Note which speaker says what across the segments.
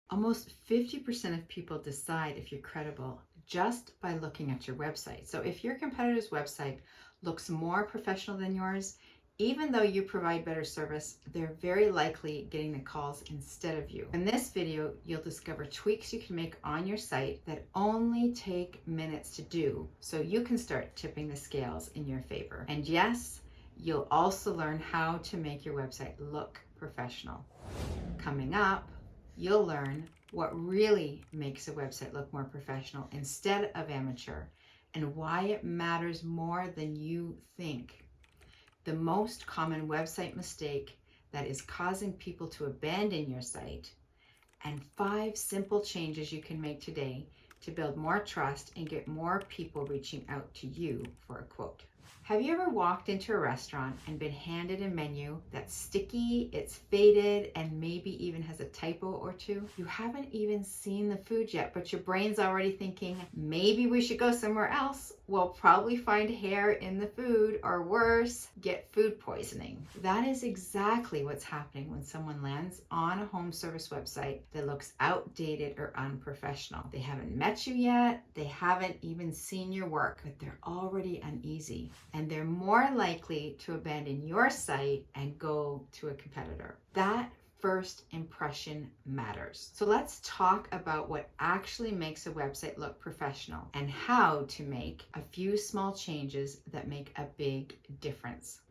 Speaker 1: Almost 50% of people decide if you're credible just by looking at your website. So if your competitor's website looks more professional than yours, even though you provide better service, they're very likely getting the calls instead of you. In this video, you'll discover tweaks you can make on your site that only take minutes to do so you can start tipping the scales in your favor. And yes, you'll also learn how to make your website look professional. Coming up, you'll learn what really makes a website look more professional instead of amateur and why it matters more than you think. The most common website mistake that is causing people to abandon your site, and 5 simple changes you can make today to build more trust and get more people reaching out to you for a quote. Have you ever walked into a restaurant and been handed a menu that's sticky, it's faded, and maybe even has a typo or two? You haven't even seen the food yet, but your brain's already thinking, maybe we should go somewhere else. We'll probably find hair in the food, or worse, get food poisoning. That is exactly what's happening when someone lands on a home service website that looks outdated or unprofessional. They haven't met you yet, they haven't even seen your work, but they're already uneasy. And they're more likely to abandon your site and go to a competitor. That first impression matters. So let's talk about what actually makes a website look professional and how to make a few small changes that make a big difference.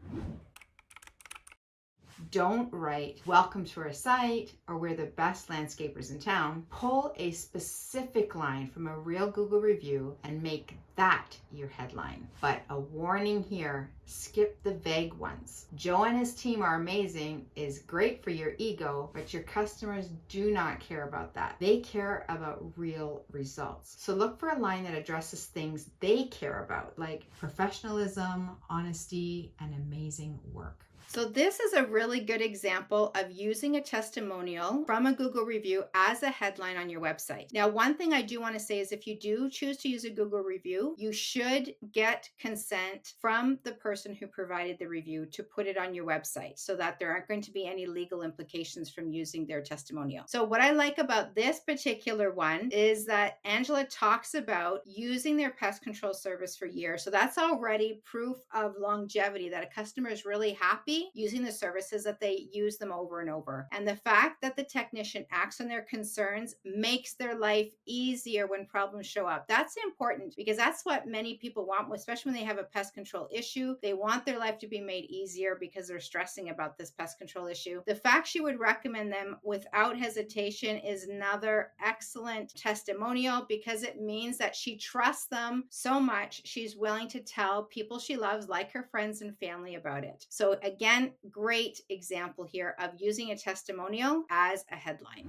Speaker 1: Don't write, "Welcome to our site," or "We're the best landscapers in town." Pull a specific line from a real Google review and make that your headline. But a warning here, skip the vague ones. "Joe and his team are amazing" is great for your ego, but your customers do not care about that. They care about real results. So look for a line that addresses things they care about, like professionalism, honesty, and amazing work. So this is a really good example of using a testimonial from a Google review as a headline on your website. Now, one thing I do want to say is if you do choose to use a Google review, you should get consent from the person who provided the review to put it on your website so that there aren't going to be any legal implications from using their testimonial. So what I like about this particular one is that Angela talks about using their pest control service for years. So that's already proof of longevity, that a customer is really happy using the services, that they use them over and over. And the fact that the technician acts on their concerns makes their life easier when problems show up. That's important because that's what many people want, especially when they have a pest control issue. They want their life to be made easier because they're stressing about this pest control issue. The fact she would recommend them without hesitation is another excellent testimonial because it means that she trusts them so much she's willing to tell people she loves, like her friends and family, about it. So again, great example here of using a testimonial as a headline.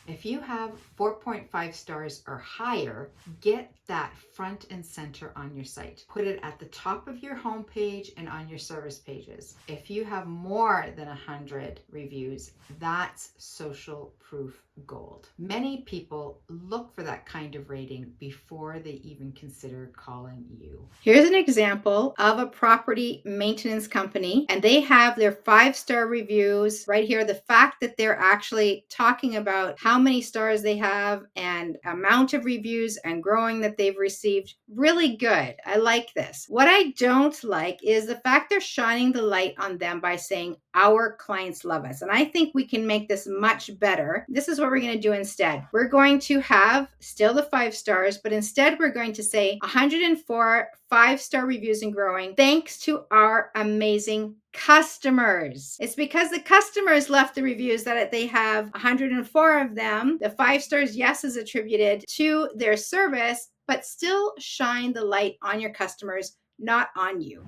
Speaker 1: If you have 4.5 stars or higher, get that front and center on your site. Put it at the top of your homepage and on your service pages. If you have more than 100 reviews, that's social proof gold. Many people look for that kind of rating before they even consider calling you. Here's an example of a property maintenance company, and they have their 5-star reviews right here. The fact that they're actually talking about how many stars they have and amount of reviews and growing that they've received, really good. I like this. What I don't like is the fact they're shining the light on them by saying our clients love us. And I think we can make this much better. This is what we're going to do instead. We're going to have still the 5 stars, but instead we're going to say 104 5-star reviews and growing thanks to our amazing customers. It's because the customers left the reviews that they have 104 of them. The 5 stars, yes, is attributed to their service, but still shine the light on your customers, not on you.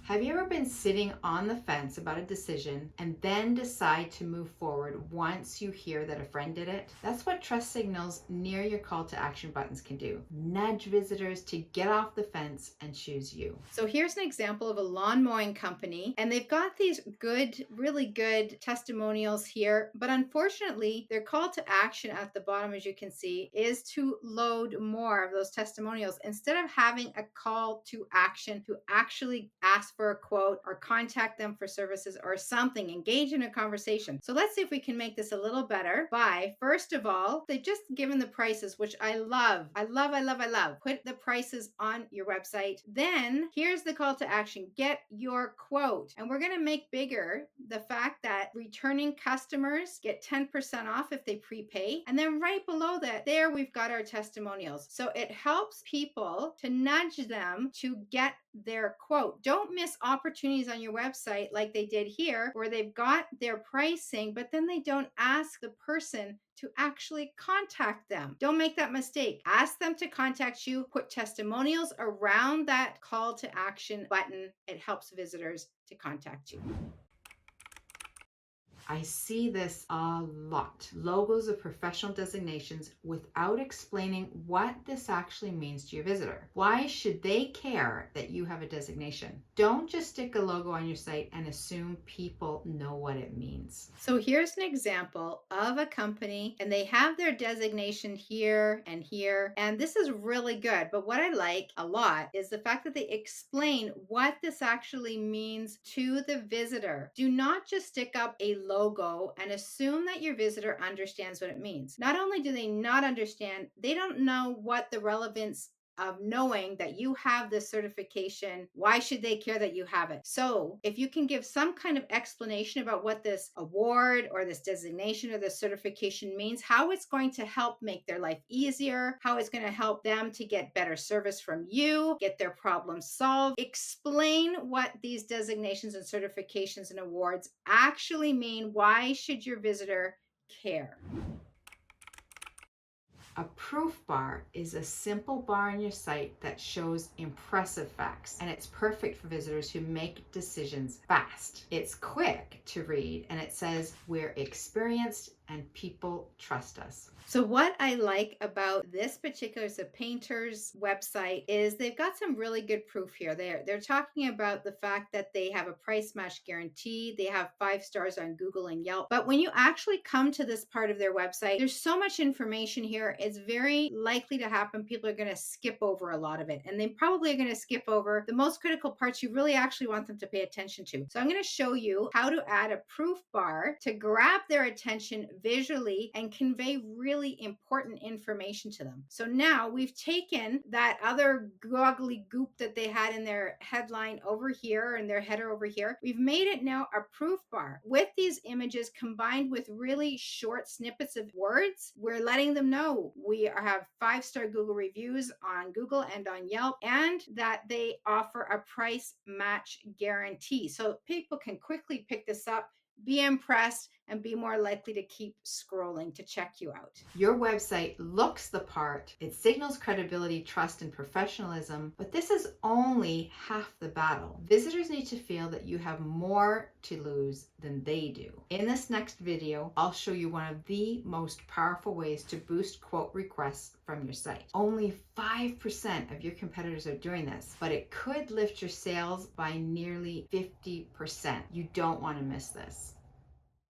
Speaker 1: Have you ever been sitting on the fence about a decision and then decide to move forward once you hear that a friend did it? That's what trust signals near your call to action buttons can do. Nudge visitors to get off the fence and choose you. So here's an example of a lawn mowing company, and they've got these good, really good testimonials here, but unfortunately their call to action at the bottom, as you can see, is to load more of those testimonials instead of having a call to action to actually ask
Speaker 2: for a quote or contact them for services or something. Engage in a conversation. So let's see if we can make this a little better by, first of all, they've just given the prices, which I love. I love, I love, I love. Put the prices on your website. Then here's the call to action. Get your quote. And we're going to make bigger the fact that returning customers get 10% off if they prepay. And then right below that, there we've got our testimonials. So it helps people to nudge them to get their quote. Don't miss opportunities on your website like they did here, where they've got their pricing, but then they don't ask the person to actually contact them. Don't make that mistake. Ask them to contact you. Put testimonials around that call to action button. It helps visitors to contact you.
Speaker 1: I see this a lot. Logos of professional designations without explaining what this actually means to your visitor. Why should they care that you have a designation? Don't just stick a logo on your site and assume people know what it means.
Speaker 2: So here's an example of a company, and they have their designation here and here, and this is really good. But what I like a lot is the fact that they explain what this actually means to the visitor. Do not just stick up a logo and assume that your visitor understands what it means. Not only do they not understand, they don't know what the relevance of knowing that you have this certification. Why should they care that you have it? So if you can give some kind of explanation about what this award or this designation or this certification means, how it's going to help make their life easier, how it's going to help them to get better service from you, get their problems solved, explain what these designations and certifications and awards actually mean. Why should your visitor care?
Speaker 1: A proof bar is a simple bar on your site that shows impressive facts, and it's perfect for visitors who make decisions fast. It's quick to read, and it says, "We're experienced and people trust us."
Speaker 2: So what I like about this particular painter's website is they've got some really good proof here. They're talking about the fact that they have a price match guarantee. They have 5 stars on Google and Yelp. But when you actually come to this part of their website, there's so much information here. It's very likely to happen. People are going to skip over a lot of it. And they probably are going to skip over the most critical parts you really actually want them to pay attention to. So I'm going to show you how to add a proof bar to grab their attention visually and convey really important information to them. So now we've taken that other goggly goop that they had in their headline over here and their header over here. We've made it now a proof bar with these images combined with really short snippets of words. We're letting them know we have 5-star Google reviews on Google and on Yelp, and that they offer a price match guarantee. So people can quickly pick this up, be impressed, and be more likely to keep scrolling to check you out.
Speaker 1: Your website looks the part. It signals credibility, trust, and professionalism, but this is only half the battle. Visitors need to feel that you have more to lose than they do. In this next video, I'll show you one of the most powerful ways to boost quote requests from your site. Only 5% of your competitors are doing this, but it could lift your sales by nearly 50%. You don't want to miss this.